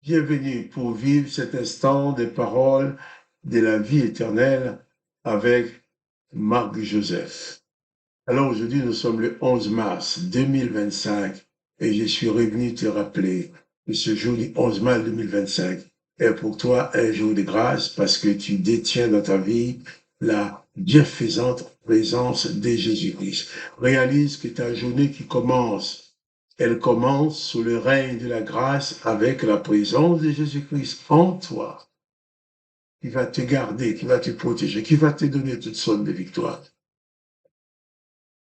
Bienvenue pour vivre cet instant des paroles de la vie éternelle avec Marc Joseph. Alors aujourd'hui, nous sommes le 11 mars 2025 et je suis revenu te rappeler que ce jour du 11 mars 2025 est pour toi un jour de grâce parce que tu détiens dans ta vie la bienfaisante présence de Jésus-Christ. Réalise que ta journée qui commence, elle commence sous le règne de la grâce avec la présence de Jésus-Christ en toi, qui va te garder, qui va te protéger, qui va te donner toutes sortes de victoires.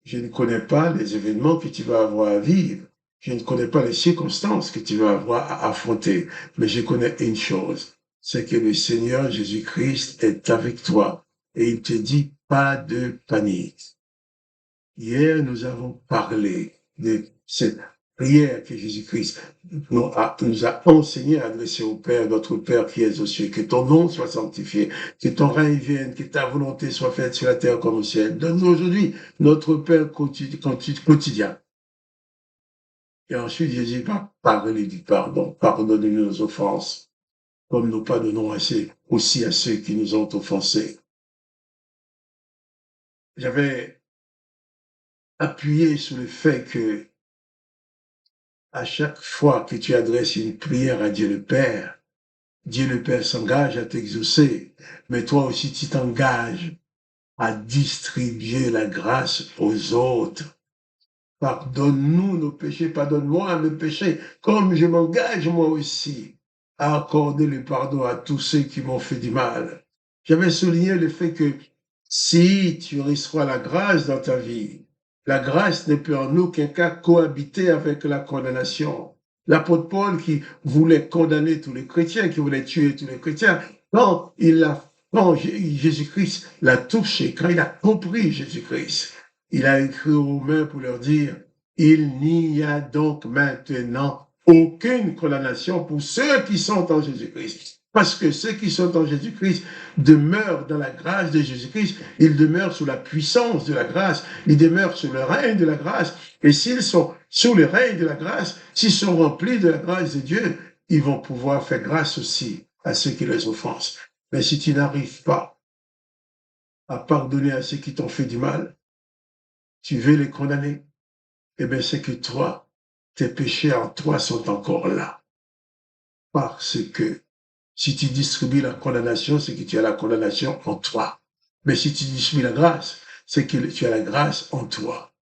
Je ne connais pas les événements que tu vas avoir à vivre. Je ne connais pas les circonstances que tu vas avoir à affronter. Mais je connais une chose, c'est que le Seigneur Jésus-Christ est avec toi et il te dit pas de panique. Hier, nous avons parlé de cette prière que Jésus-Christ nous a enseigné à adresser au Père, notre Père qui est aux cieux, que ton nom soit sanctifié, que ton règne vienne, que ta volonté soit faite sur la terre comme au ciel. Donne-nous aujourd'hui notre Père quotidien. Et ensuite, Jésus va parler du pardon. Pardonne-nous nos offenses, comme nous pardonnons aussi à ceux qui nous ont offensés. J'avais appuyé sur le fait que à chaque fois que tu adresses une prière à Dieu le Père s'engage à t'exaucer, mais toi aussi tu t'engages à distribuer la grâce aux autres. Pardonne-nous nos péchés, pardonne-moi mes péchés, comme je m'engage moi aussi à accorder le pardon à tous ceux qui m'ont fait du mal. J'avais souligné le fait que si tu reçois la grâce dans ta vie, la grâce ne peut en aucun cas cohabiter avec la condamnation. L'apôtre Paul qui voulait condamner tous les chrétiens, qui voulait tuer tous les chrétiens, quand Jésus-Christ l'a touché, quand il a compris Jésus-Christ, il a écrit aux Romains pour leur dire, il n'y a donc maintenant aucune condamnation pour ceux qui sont en Jésus-Christ. Parce que ceux qui sont en Jésus-Christ demeurent dans la grâce de Jésus-Christ, ils demeurent sous la puissance de la grâce, ils demeurent sous le règne de la grâce. Et s'ils sont sous le règne de la grâce, s'ils sont remplis de la grâce de Dieu, ils vont pouvoir faire grâce aussi à ceux qui les offensent. Mais si tu n'arrives pas à pardonner à ceux qui t'ont fait du mal, tu veux les condamner, eh bien c'est que toi, tes péchés en toi sont encore là. Parce que si tu distribues la condamnation, c'est que tu as la condamnation en toi. Mais si tu distribues la grâce, c'est que tu as la grâce en toi.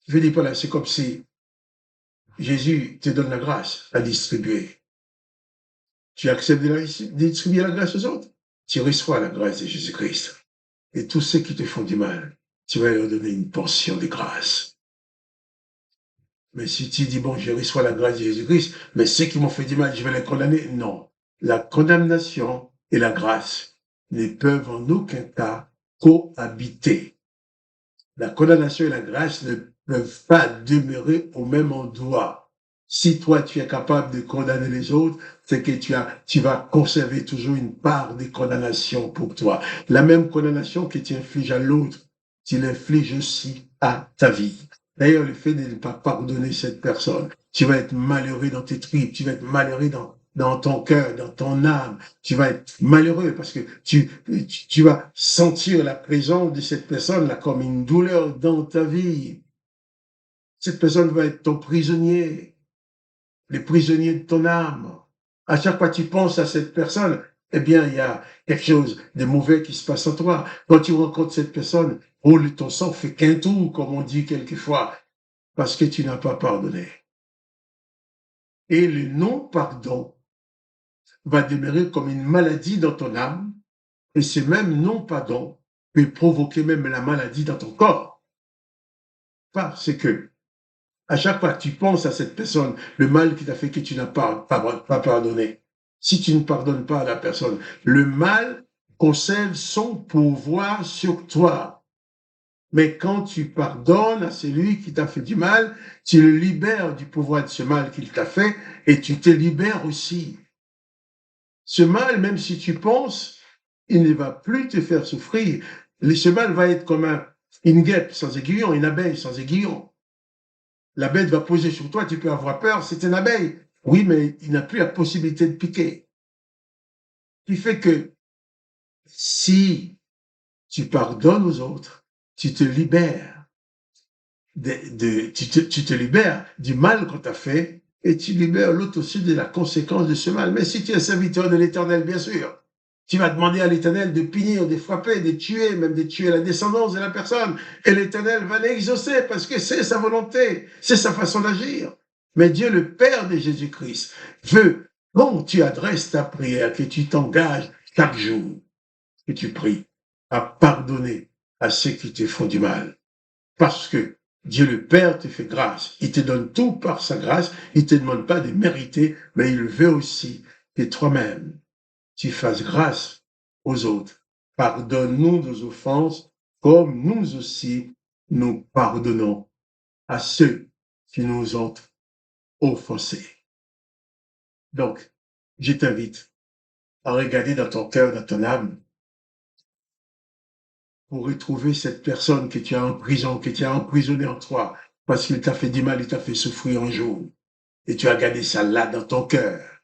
Je veux dire par là, c'est comme si Jésus te donne la grâce à distribuer. Tu acceptes de distribuer la grâce aux autres. Tu reçois la grâce de Jésus-Christ. Et tous ceux qui te font du mal, tu vas leur donner une portion de grâce. Mais si tu dis, bon, je reçois la grâce de Jésus-Christ, mais ceux qui m'ont fait du mal, je vais les condamner. Non. La condamnation et la grâce ne peuvent en aucun cas cohabiter. La condamnation et la grâce ne peuvent pas demeurer au même endroit. Si toi, tu es capable de condamner les autres, c'est que tu vas conserver toujours une part de condamnation pour toi. La même condamnation que tu infliges à l'autre, tu l'infliges aussi à ta vie. D'ailleurs, le fait de ne pas pardonner cette personne, tu vas être malheureux dans tes tripes, tu vas être malheureux dans ton cœur, dans ton âme. Tu vas être malheureux parce que tu vas sentir la présence de cette personne-là comme une douleur dans ta vie. Cette personne va être ton prisonnier, le prisonnier de ton âme. À chaque fois que tu penses à cette personne, eh bien, il y a quelque chose de mauvais qui se passe en toi. Quand tu rencontres cette personne, ton sang fait qu'un tour, comme on dit quelquefois, parce que tu n'as pas pardonné. Et le non-pardon va demeurer comme une maladie dans ton âme, et ce même non-pardon peut provoquer même la maladie dans ton corps. Parce que, à chaque fois que tu penses à cette personne, le mal qui t'a fait que tu n'as pas pardonné, si tu ne pardonnes pas à la personne, le mal conserve son pouvoir sur toi. Mais quand tu pardonnes à celui qui t'a fait du mal, tu le libères du pouvoir de ce mal qu'il t'a fait et tu te libères aussi. Ce mal, même si tu penses, il ne va plus te faire souffrir. Ce mal va être comme une guêpe sans aiguillon, une abeille sans aiguillon. La bête va poser sur toi, tu peux avoir peur, c'est une abeille. Oui, mais il n'a plus la possibilité de piquer. Ce qui fait que si tu pardonnes aux autres, tu te libères tu te libères du mal qu'on t'a fait et tu libères l'autre aussi de la conséquence de ce mal. Mais si tu es serviteur de l'Éternel, bien sûr, tu vas demander à l'Éternel de punir, de frapper, de tuer, même de tuer la descendance de la personne. Et l'Éternel va l'exaucer parce que c'est sa volonté, c'est sa façon d'agir. Mais Dieu, le Père de Jésus-Christ, veut, quand tu adresses ta prière, que tu t'engages chaque jour, que tu pries, à pardonner à ceux qui te font du mal. Parce que Dieu le Père te fait grâce. Il te donne tout par sa grâce. Il ne te demande pas de mériter, mais il veut aussi que toi-même, tu fasses grâce aux autres. Pardonne-nous nos offenses, comme nous aussi, nous pardonnons à ceux qui nous ont offensés. Donc, je t'invite à regarder dans ton cœur, dans ton âme, pour retrouver cette personne que tu as en prison, que tu as emprisonnée en toi, parce qu'il t'a fait du mal, il t'a fait souffrir un jour. Et tu as gardé ça là dans ton cœur,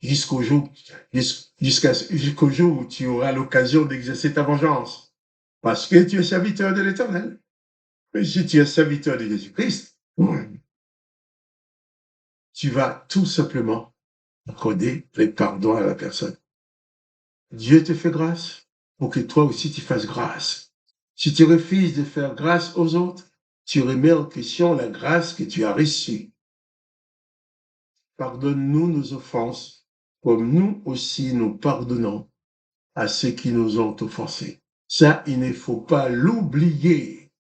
jusqu'au jour, jusqu'au jour où tu auras l'occasion d'exercer ta vengeance. Parce que tu es serviteur de l'Éternel. Mais si tu es serviteur de Jésus-Christ, tu vas tout simplement accorder les pardons à la personne. Dieu te fait grâce pour que toi aussi tu fasses grâce. Si tu refuses de faire grâce aux autres, tu remets en question la grâce que tu as reçue. Pardonne-nous nos offenses, comme nous aussi nous pardonnons à ceux qui nous ont offensés. Ça, il ne faut pas l'oublier.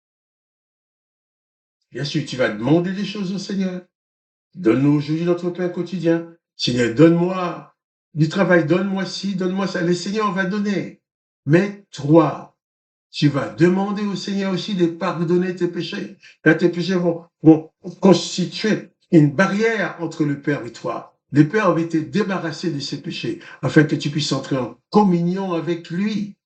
Bien sûr, tu vas demander des choses au Seigneur. Donne-nous aujourd'hui notre pain quotidien. Seigneur, donne-moi du travail, donne-moi ci, donne-moi ça. Le Seigneur va donner. Mais toi, tu vas demander au Seigneur aussi de pardonner tes péchés. Car tes péchés vont constituer une barrière entre le Père et toi. Le Père avait été débarrassé de ses péchés afin que tu puisses entrer en communion avec lui.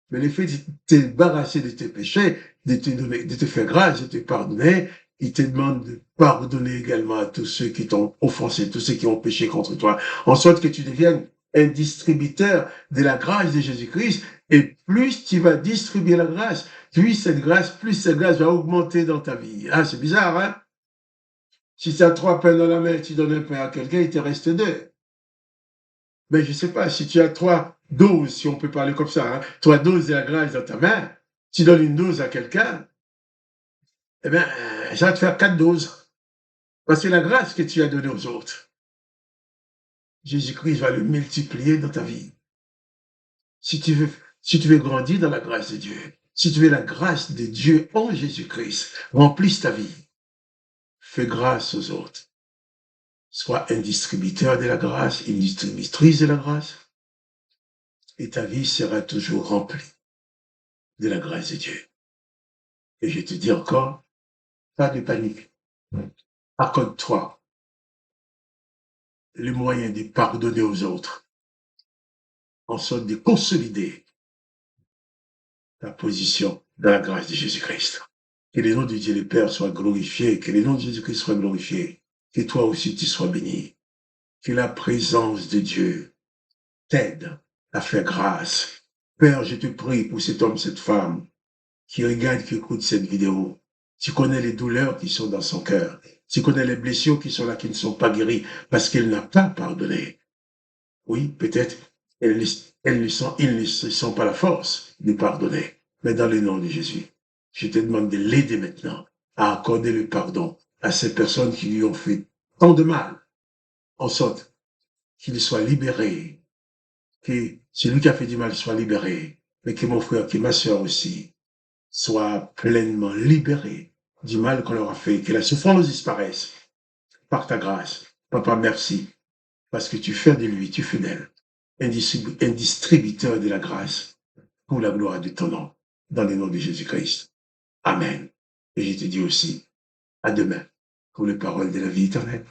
Mais le fait de te débarrasser de tes péchés, de te faire grâce, de te pardonner, il te demande de pardonner également à tous ceux qui t'ont offensé, tous ceux qui ont péché contre toi, en sorte que tu deviennes un distributeur de la grâce de Jésus-Christ, et plus tu vas distribuer la grâce, plus cette grâce va augmenter dans ta vie. Ah, c'est bizarre, hein? Si tu as 3 pains dans la main, tu donnes un pain à quelqu'un, il te reste 2. Mais je ne sais pas, si tu as 3 doses, si on peut parler comme ça, hein, 3 doses de la grâce dans ta main, tu donnes une dose à quelqu'un, eh bien, ça va te faire 4 doses. Parce que la grâce que tu as donnée aux autres, Jésus-Christ va le multiplier dans ta vie. Si tu veux grandir dans la grâce de Dieu, si tu veux la grâce de Dieu en Jésus-Christ, remplisse ta vie. Fais grâce aux autres. Sois un distributeur de la grâce, une distributrice de la grâce, et ta vie sera toujours remplie de la grâce de Dieu. Et je te dis encore, pas de panique. Accorde-toi le moyen de pardonner aux autres, en sorte de consolider ta position dans la grâce de Jésus-Christ. Que le nom de Dieu le Père soit glorifié, que le nom de Jésus-Christ soit glorifié, que toi aussi tu sois béni, que la présence de Dieu t'aide à faire grâce. Père, je te prie pour cet homme, cette femme qui regarde, qui écoute cette vidéo. Tu connais les douleurs qui sont dans son cœur. Tu connais les blessures qui sont là, qui ne sont pas guéries parce qu'elle n'a pas pardonné. Oui, peut-être, ils ne se sent pas la force de pardonner. Mais dans le nom de Jésus, je te demande de l'aider maintenant à accorder le pardon à ces personnes qui lui ont fait tant de mal, en sorte qu'il soit libéré, que celui qui a fait du mal soit libéré, mais que mon frère, que ma soeur aussi, soit pleinement libéré du mal qu'on leur a fait, que la souffrance disparaisse par ta grâce. Papa, merci, parce que tu fais de lui, tu fais d'elle un distributeur de la grâce pour la gloire de ton nom, dans le nom de Jésus-Christ. Amen. Et je te dis aussi, à demain, pour les paroles de la vie éternelle.